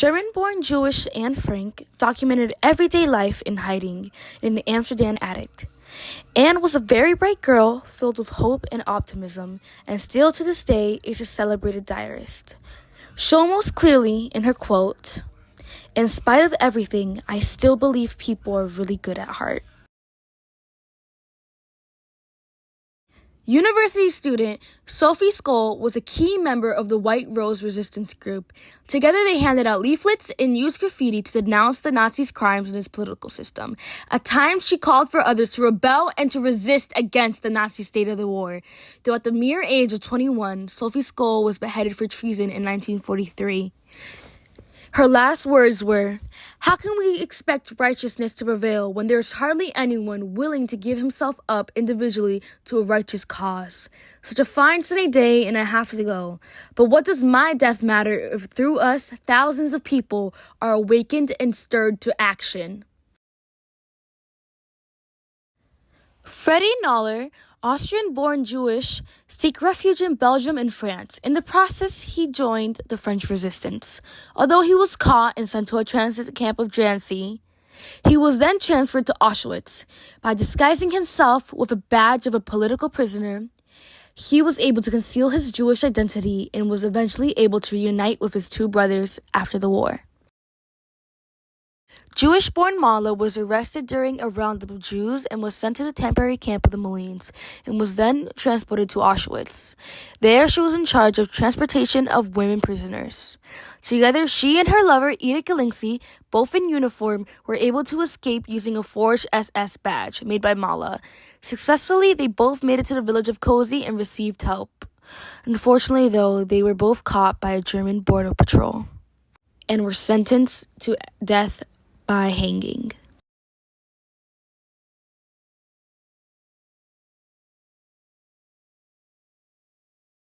German-born Jewish Anne Frank documented everyday life in hiding in the Amsterdam attic. Anne was a very bright girl filled with hope and optimism, and still to this day is a celebrated diarist. Shown most clearly in her quote, "In spite of everything, I still believe people are really good at heart." University student Sophie Scholl was a key member of the White Rose resistance group. Together they handed out leaflets and used graffiti to denounce the Nazis' crimes in its political system. At times she called for others to rebel and to resist against the Nazi state of the war. Though at the mere age of 21, Sophie Scholl was beheaded for treason in 1943. Her last words were, "How can we expect righteousness to prevail when there is hardly anyone willing to give himself up individually to a righteous cause? Such a fine sunny day and I have to go. But what does my death matter if through us thousands of people are awakened and stirred to action?" Freddie Knoller, Austrian-born Jewish, seek refuge in Belgium and France. In the process, he joined the French resistance. Although he was caught and sent to a transit camp of Drancy, he was then transferred to Auschwitz. By disguising himself with a badge of a political prisoner, he was able to conceal his Jewish identity and was eventually able to reunite with his two brothers after the war. Jewish-born Mala was arrested during a roundup of Jews and was sent to the temporary camp of the Malines and was then transported to Auschwitz. There she was in charge of transportation of women prisoners. Together, she and her lover, Edith Galinsky, both in uniform, were able to escape using a forged SS badge made by Mala. Successfully, they both made it to the village of Cozy and received help. Unfortunately, though, they were both caught by a German border patrol and were sentenced to death by hanging.